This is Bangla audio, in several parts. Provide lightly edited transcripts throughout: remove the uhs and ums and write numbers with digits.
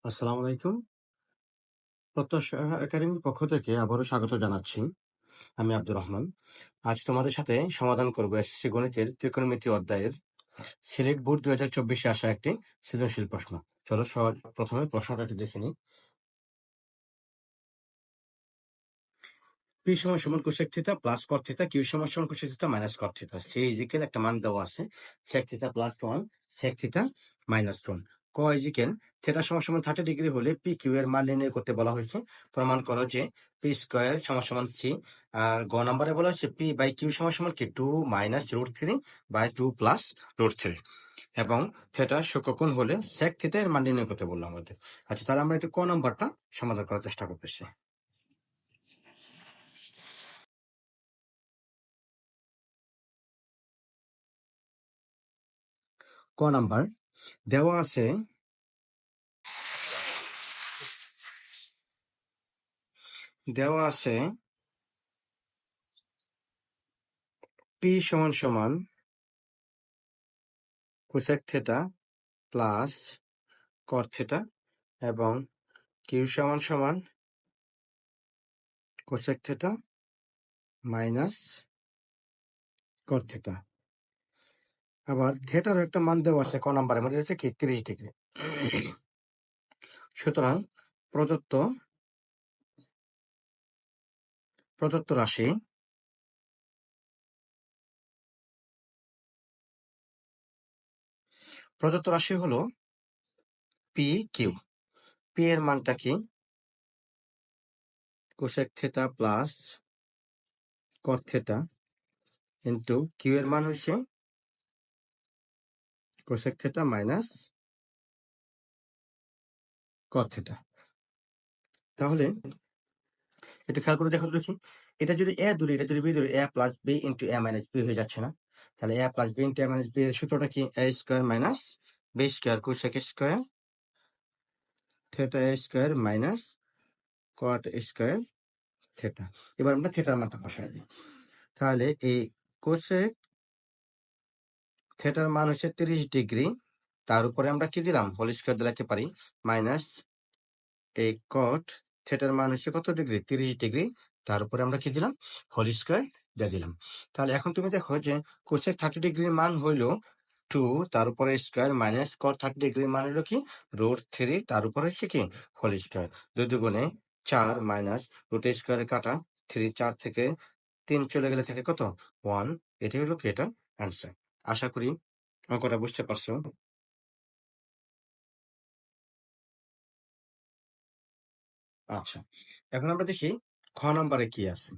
আসসালামু আলাইকুম। প্রত্যাশা একাডেমির পক্ষ থেকে আবারও স্বাগত জানাচ্ছি। আমি আব্দুর রহমান। আজ তোমাদের সাথে সমাধান করব এসএসসি গণিতের ত্রিকোণমিতি অধ্যায়ের সিলেট বোর্ড 2024-এ আসা একটি সৃজনশীল প্রশ্ন। চলো প্রথমে প্রশ্নটা একটু দেখে নিই। পি সমান সমান cosec theta plus cot theta, Q সমান সমান cosec theta minus cot theta. সেই ইজিক্যাল একটা মান দেওয়া আছে, sec theta plus 1 sec theta minus 1। ক ইজিক্যাল থিটা সমান সমান 30 ডিগ্রি হলে পি কিউ এর মান নির্ণয় করতে বলা হয়েছে। প্রমাণ করো যে পি স্কোয়ার সমান সমান সি। আর গ নাম্বারে বলা হচ্ছে পি বাই কিউ সমান সমান কি 2 minus root 3 by 2 plus root 3, এবং থিটা সূক্ষ্মকোণ হলে সেক থিটা এর মান নির্ণয় করতে বললো আমাদের। আচ্ছা, তাহলে আমরা একটু ক নাম্বারটা সমাধান করার চেষ্টা করতেছি। ক নাম্বার দেওয়া আছে পি সমান সমান cosec theta plus cot theta এবং কিউ সমান সমান cosec theta minus cot theta. আবার থিটার একটা মান দেওয়া আছে ক নাম্বারের মধ্যে, হচ্ছে কি 30 ডিগ্রি। সুতরাং প্রদত্ত রাশি হলো পি কিউ। পি এর মানটা কি cosec theta plus cot theta into Q এর মান হচ্ছে cosec theta minus cot theta. তাহলে একটু খেয়াল করে দেখো তো দেখি, এটা যদি এ দূরে, এটা যদি বি দূরে, A plus B into A minus B হয়ে যাচ্ছে না? তাহলে A plus B into A minus B এর সূত্রটা কি? A square minus B square cosec square theta A square minus cot square theta. এবার আমরা থিটার মানটা বসাই দিই। তাহলে এই কোসেক থিটার মান হচ্ছে 30 ডিগ্রি, তার উপরে আমরা কি দিলাম? হোল স্কোয়ার দিলাতে পারি, মাইনাস এই কট থিটার মান হচ্ছে কত ডিগ্রি? 30 ডিগ্রি, তার উপরে আমরা কি দিলাম? হোল স্কোয়ার দিয়ে দিলাম। তাহলে এখন তুমি দেখো যে কোসেক 30 ডিগ্রির মান হইলো 2, তার উপরে স্কোয়ার, মাইনাস কট 30 ডিগ্রির মান হলো কি রুট 3, তার উপরে হচ্ছে কি হোল স্কোয়ার। 2 দুগুণে 4 মাইনাস রুট স্কোয়ারে কাটা 3, 4 থেকে 3 চলে গেলে থাকে কত? 1। এটাই হলো কি এটার অ্যান্সার। আশা করি অঙ্কটা বুঝতে পারছো। আচ্ছা, এখন আমরা দেখি খ নম্বরে কি আছে।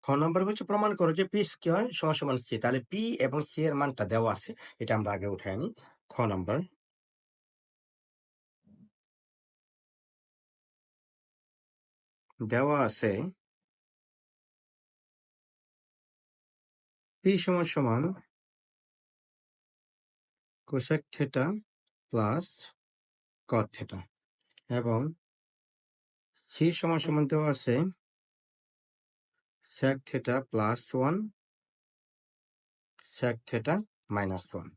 খ নম্বর হচ্ছে প্রমাণ করো যে পি স্কোয়ার সমান সমান সি। তাহলে পি এবং সি এর মানটা দেওয়া আছে, এটা আমরা আগে উঠে আনি। খ নম্বর দেওয়া আছে পি সমান সমান cosec theta plus cot theta এবং সি সমান সমান দেওয়া আছে sec theta plus 1 sec theta minus 1।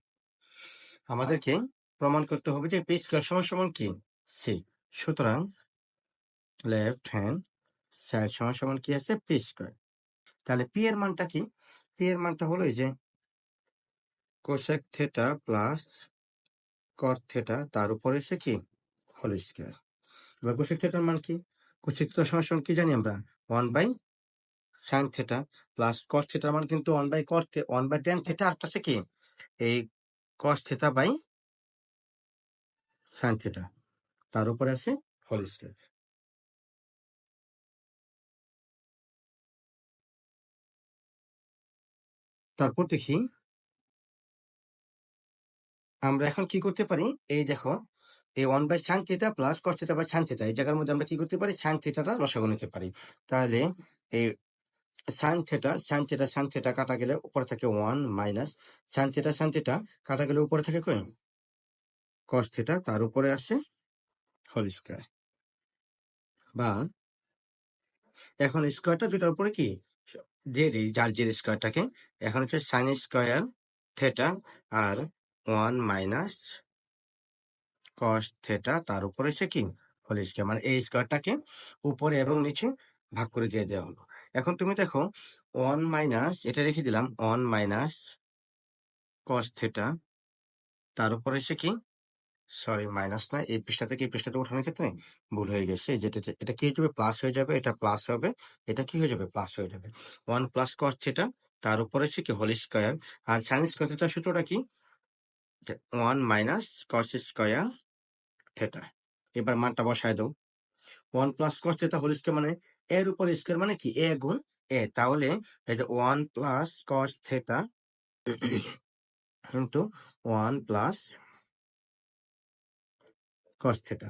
আমাদেরকে প্রমাণ করতে হবে যে পি স্কোয়ার সমান সমান কি সি। সুতরাং লেফট হ্যান্ড সাইড সমান সমান কি আছে? P square. তাহলে পি এর মানটা কি? পি এর মানটা হলো এই যে cosec theta plus cot theta, তার উপরে এসে কি হোল স্কোয়ার। এবার কোসেক থিটার মান কি? কোসেক থিটার সমান সমান কি জানি আমরা? 1 by sine theta plus cot থিটার মান কিন্তু 1 by cot 1 by tan theta, আর আছে কি এই cos theta by sine theta, তার উপরে আছে হোল স্কোয়ার। তারপর দেখি আমরা এখন কি করতে পারি। এই দেখো, এই 1 by sine theta plus cos theta by sine theta, এই জায়গার মধ্যে আমরা কি করতে পারি? সাইন থিটাটা লসাগু নিতে পারি। তাহলে এই সাইন থিটা কাটা গেলে উপরে থাকে 1 মাইনাস সাইন থিটা কাটা গেলে উপরে থাকে কই কস থিটা, তার উপরে আসে হোল স্কোয়ার। বা এখন স্কোয়ারটা দুটার উপরে কি দিয়ে দিই, যার যে স্কোয়ারটাকে। এখন হচ্ছে সাইন স্কোয়ার থিটা আর 1 মাইনাস কস থেটা তার উপরে সে কি হোল স্কয়ার, মানে এই স্কয়ারটাকে উপরে এবং নিচে ভাগ করে দিয়ে দেওয়া হলো। এখন তুমি দেখো 1 মাইনাস, এটা রেখে দিলাম 1 মাইনাস কস থেটা তার উপরে সে কি, সরি মাইনাস না, এই পৃষ্ঠা থেকে এই পৃষ্ঠাতে ওঠানোর ক্ষেত্রে ভুল হয়ে গেছে, যেটা এটা কি হয়ে যাবে প্লাস হয়ে যাবে, এটা প্লাস হবে, এটা কি হয়ে যাবে প্লাস হয়ে যাবে। 1 প্লাস কস থেটা তার উপরে সে কি হোল স্কয়ার, আর সাইন স্কয়ার থেটার সূত্রটা কি 1 মাইনাস কস স্কয়ার থেটা। এবার মানটা বসায় দাও, 1 plus cos theta whole square মানে এর উপর স্কয়ার মানে কি এ গুণ এ, তাহলে এই যে 1 plus cos theta into 1 plus cos theta,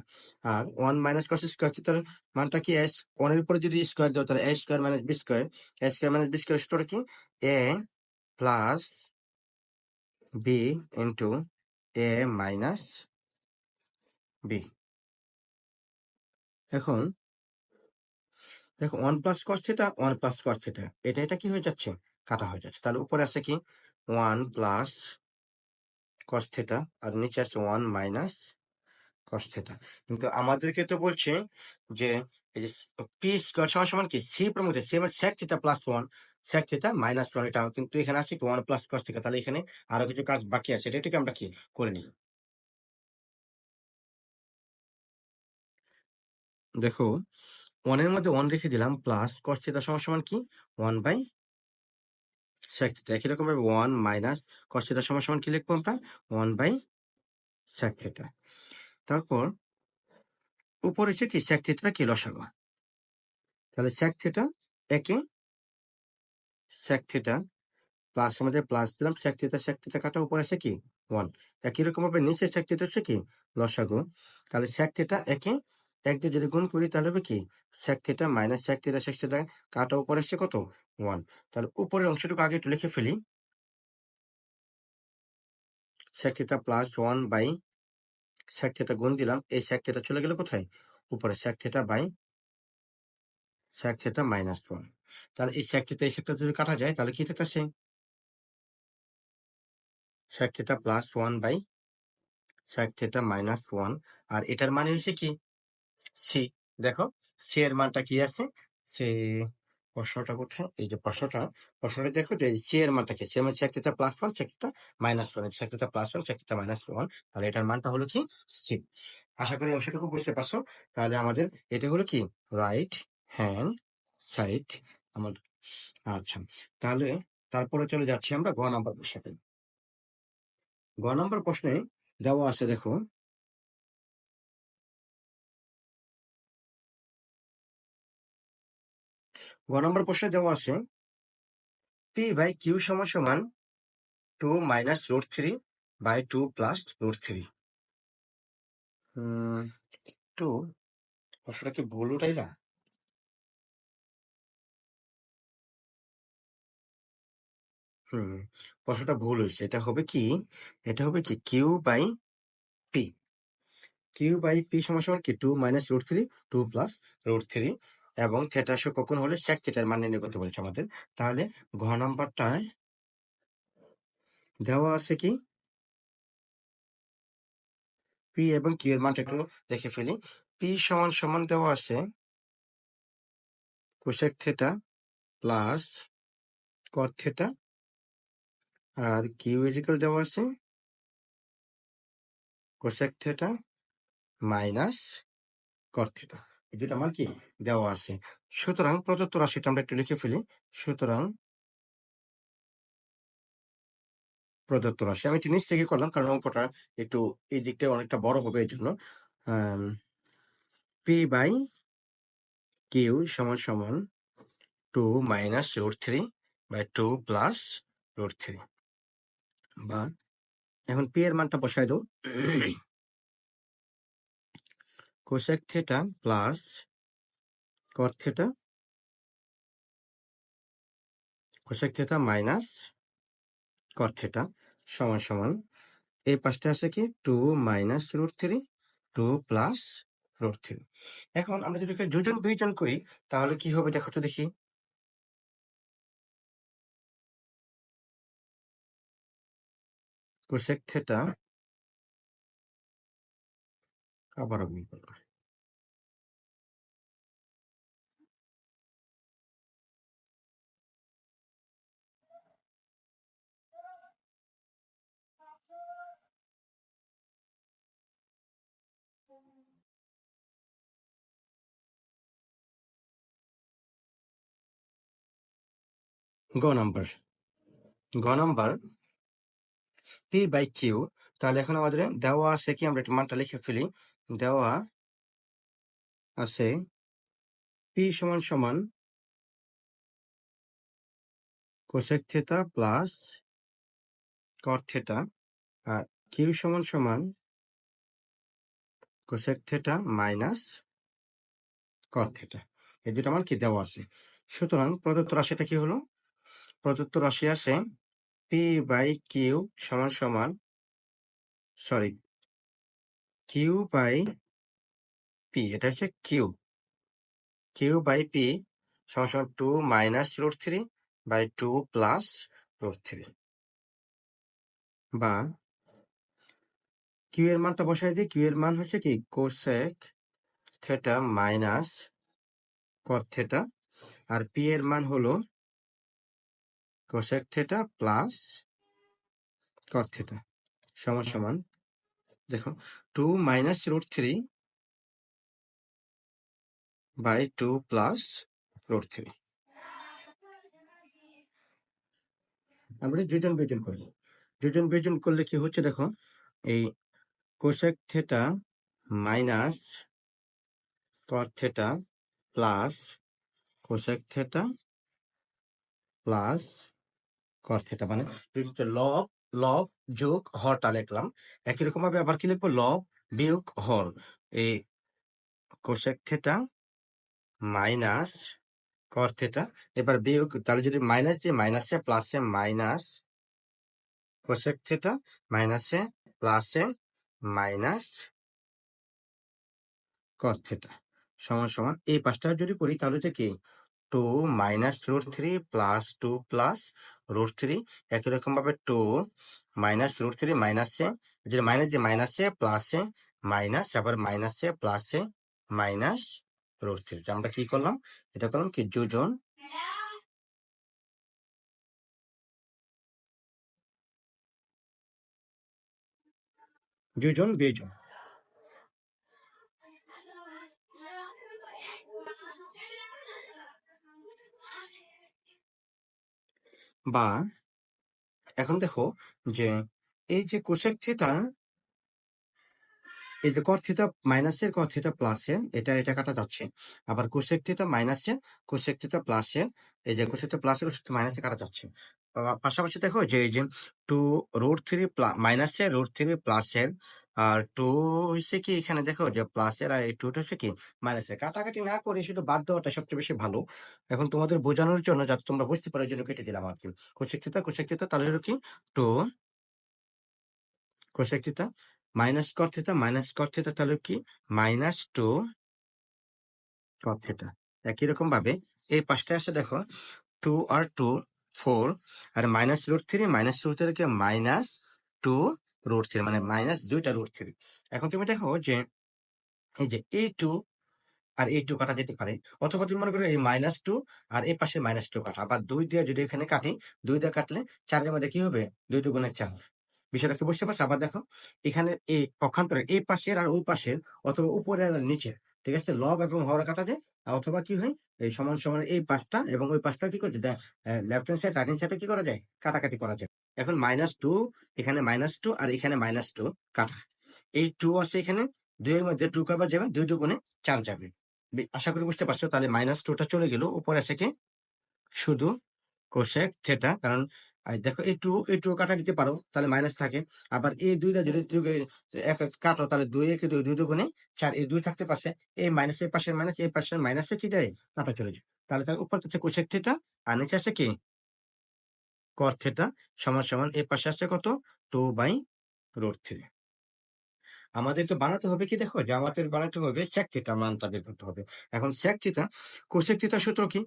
আর 1 মাইনাস কস স্কয়ার থিটার মানটা কি এস, 1 এর উপরে যদি স্কয়ার দাও তাহলে এ স্কয়ার মাইনাস বি স্কয়ার, এ স্কয়ার মাইনাস বি স্কয়ার সূত্রটা কি এ plus B into A minus B. এখন দেখো 1 plus cos theta 1 plus cos theta এটা কি হয়ে যাচ্ছে কাটা হয়ে যাচ্ছে, তাহলে উপরে আছে কি 1 প্লাস কস থিটা আর নিচে আছে 1 মাইনাস কস থিটা। কিন্তু আমাদেরকে তো বলছে যে এই যে পি স্কয়ার সমান সমান কি সি এর মধ্যে সি মানে sec theta plus 1 sec theta minus 1, এটা কিন্তু এখানে আছে কি 1 প্লাস কস থিটা, তাহলে এখানে আরো কিছু কাজ বাকি আছে, এটাকে আমরা কি করে নিই। দেখো 1 এর মধ্যে 1 রেখে দিলাম প্লাস কস থিটা সমান সমান কি 1 বাই sec থিটা, একই রকম ভাবে 1 মাইনাস কস থিটা সমান সমান কি লিখবো আমরা 1 বাই sec থিটা। তারপর উপরে হচ্ছে কি sec থিটা কি লসাগু, তাহলে sec থিটা একে sec থিটা প্লাস আমাদের প্লাস দিলাম sec থিটা কাটা উপরে আছে কি 1, একই রকম ভাবে নিচে sec থিটা হচ্ছে কি লসাগু, তাহলে sec থিটা একে এক দিয়ে যদি গুণ করি তাহলে হবে কি sec theta minus sec theta কাটা উপরে আসছে কত 1, তাহলে উপরের অংশটুকু আগে একটু লিখে ফেলি, sec theta plus 1 by sec theta গুণ দিলাম, এই sec থিটা চলে গেল কোথায় উপরে sec theta by sec theta minus 1, তাহলে এই sec থিটা এই sec থিটা যদি কাটা যায় তাহলে কি থাকতেছে sec theta plus 1 by sec theta minus 1, আর এটার মানে হচ্ছে কি সি। দেখো সি এর মানটা কি আছে, সে প্রশ্নটা কোথায়, এই যে প্রশ্নটা দেখো যে সি এর মানটা কি, সি মানে sec theta plus 1 sec theta minus 1, sec theta plus 1 sec theta minus 1, তাহলে এটার মানটা হলো কি সি। আশা করি অংশটুকু বুঝতে পারছো। তাহলে আমাদের এটা হলো কি রাইট হ্যান্ড সাইড আমাদের। আচ্ছা, তাহলে তারপরে চলে যাচ্ছি আমরা গ নাম্বার প্রশ্নে। গ নাম্বার প্রশ্নে দেওয়া আছে দেখো, গ নাম্বার প্রশ্নে দেওয়া আছে পি বাই কিউ সমান সমান 2 minus root 3 by 2 plus root 3। একটু প্রশ্নটা কি ভুল উঠাই না, হুম প্রশ্নটা ভুল হয়েছে, এটা হবে কি, এটা হবে কি Q by P, Q by P সমান সমান কি 2 মাইনাস রুট 3 2 প্লাস রুট 3, এবং থিটা সূচক কখন হলে sec থিটার মান নির্ণয় করতে বলছে আমাদের। তাহলে ঘ নাম্বারটায় দেওয়া আছে কি পি এবং কিউ এর মানটা একটু দেখে ফেলি, পি সমান সমান দেওয়া আছে cosec theta plus cot theta, আর কিউ ইজিক্যাল দেওয়া আছে cosec theta minus cot theta, এই দুটো মান কি দেওয়া আছে। সুতরাং প্রদত্ত রাশিটা আমরা একটু লিখে ফেলি, সুতরাং প্রদত্ত রাশি আমি একটু নিচ থেকে করলাম কারণ অঙ্কটা একটু এই দিকটা অনেকটা বড় হবে এই জন্য। পি বাই কিউ সমান সমান 2 minus root 3 by 2 plus root 3, বা এখন পি এর মানটা বসায় দাও, cosec theta plus cot theta cosec theta minus cot theta সমান সমান এই পাশটা আছে কি 2 মাইনাস রুট 3 2 প্লাস রুট 3। এখন আমরা যদি এখানে দুজন দুইজন করি তাহলে কি হবে দেখো তো দেখি, কোসেক থিটা আবারও গুণ করব। গ নাম্বার পি বাই কিউ। তাহলে এখন আমাদের দেওয়া আছে কি, আমরা একটু মানটা লিখে ফেলি। দেওয়া আছে পি সমান সমান cosec theta plus cot theta, আর কিউ সমান সমান cosec theta minus cot theta. এই দুটো আমার কি দেওয়া আছে। সুতরাং প্রদত্ত রাশিটা কি হলো? প্রদত্ত রাশি আছে পি বাই কিউ সমান সমান, সরি, কিউ বাই পি, এটা হচ্ছে কিউ, কিউ বাই পি সমান সমান 2 মাইনাস √3 বাই 2 প্লাস √3, বা কিউ এর মানটা বসাই দিই। কিউ এর মান হচ্ছে কি cosec theta minus cot theta, আর পি এর মান হলো cosec theta plus cot theta সমান সমান, দেখো 2 মাইনাস √3 বাই 2 প্লাস √3। আমরা যোজন বিয়োজন করি। যোজন বিয়োজন করলে কি হচ্ছে দেখো, এই cosec theta minus cot theta plus cosec theta plus cot theta, মানে লব লব যোগ হরটা লিখলাম। একই রকম ভাবে আবার কি লিখবো, লব বিয়োগ হর। এই cosec theta minus cot theta, এবার বিয়োগ, তাহলে যদি মাইনাস যে মাইনাসে প্লাসে মাইনাস কোসেক থিটা মাইনাসে প্লাসে মাইনাস কট থিটা সমান সমান, এই পাঁচটা যদি করি তাহলে হচ্ছে কি 2 মাইনাস √3 প্লাস 2 প্লাস √3। একই রকম ভাবে 2 মাইনাস √3 মাইনাসে, যে মাইনাস যে মাইনাসে প্লাসে মাইনাস, আবার মাইনাসে প্লাসে মাইনাস √3। আমরা কি করলাম, এটা করলাম কি যোজন যোজন বিয়োজন। বা এখন দেখো যে এই যে কোসেক থিটা, এই যে কট থিটা মাইনাসের কট থিটা প্লাসের, এটা কাটা যাচ্ছে। আবার কোসেক থিটা মাইনাসের কোসেক থিটা প্লাসের, এই যে কোসেক থিটা প্লাসের মাইনাসে কাটা যাচ্ছে। পাশাপাশি দেখো যে এই যে 2 √3 মাইনাসের √3 প্লাসের, আর 2 হচ্ছে কি এখানে দেখো যে প্লাসের, আর এই 2টা হচ্ছে কি মাইনাসের। কাটাকাটি না করে শুধু বাদ দেওয়াটা সবচেয়ে বেশি ভালো। এখন তোমাদের বোঝানোর জন্য, যাতে তোমরা বুঝতে পারো, এই জন্য কেটে দিলাম আর কি। কোসেক থিটা তাহলে হলো কি 2 cosec theta minus cot theta তাহলে কি -2 কট থিটা। একই রকম ভাবে এই পাশটা আছে দেখো 2 আর 2 4, আর -√3 কে -2 √3, মানে মাইনাস 2টা √3। এখন তুমি দেখো যে এই যে এই 2 আর এই 2 কাটা যেতে পারে, অথবা তুমি মনে করো এই -2 আর এই পাশে -2 কাটা, আবার 2 দিয়ে যদি এখানে কাটি, 2 দিয়ে কাটলে 4 এর মধ্যে কি হবে, 2 2 4। বিষয়টা কি বুঝতে পারছো? আবার দেখো এখানে এই পক্ষান্তরে এই পাশের আর ওই পাশের, অথবা উপরের আর নিচের, ঠিক আছে, লব এবং হর কাটা যায়। অথবা কি হয়, এই সমান সমান এই পাশটা এবং ওই পাশটা কি করছে, left hand side right hand সাইডে কি করা যায়, কাটাকাটি করা যায়। এখন -2, এখানে -2 আর এখানে -2 কাটা, এই 2 আছে এখানে, 2 এর মধ্যে 2 কবার যাবে, 2 2 4 যাবে। আশা করি বুঝতে পারছো। তাহলে -2টা চলে গেল, উপরে আছে কি শুধু কোসেক থিটা, কারণ দেখো এই টু কাটা দিতে পারো, তাহলে মাইনাস থাকে। আবার এই দুইটা যদি এক এক কাটো, তাহলে 2 একে 2, 2 2 4, এই 2 থাকতে পারছে, এই মাইনাস এই পাশের মাইনাস এই পাশের মাইনাসে কি যায়, কাটা চলে যায়। তাহলে তার উপর হচ্ছে কোসেক থিটা, আর নিচে আছে কি কট থিটা সমান সমান, এই পাশে আছে কত 2/√3। আমাদের তো বানাতে হবে কি, দেখো যে আমাদের বানাতে হবে সেক থিটা, মানটা বের করতে হবে। এখন সেক থিটা, কোসেক থিটার সূত্র কি,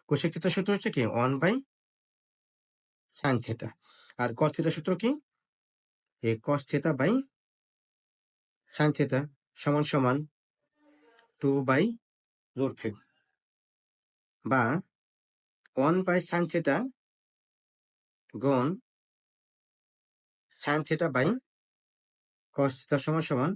কোসেক থিটার সূত্র হচ্ছে কি 1/sin থিটা, আর কস থিটার সূত্র কি, এই cos theta by sine theta সমান সমান 2/√3 বা 1/sin থিটা গুণ sine theta by cos theta সমান সমান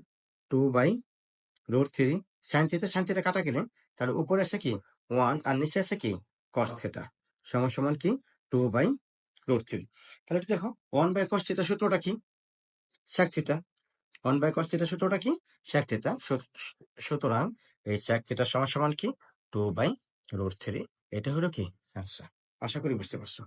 2/√3 সাইন থিটা কাটা গেলে তাহলে উপরে আছে কি 1 আর নিচে আছে কি কস থিটা সমান সমান কি 2/√3। তাহলে একটু দেখো 1/cos থিটা সূত্রটা কি sec থিটা 1/cos থিটা সূত্রটা কি sec থিটা। সুতরাং এই sec থিটা সমান সমান কি 2/√3। এটা হলো কি আনসার। আশা করি বুঝতে পারছো।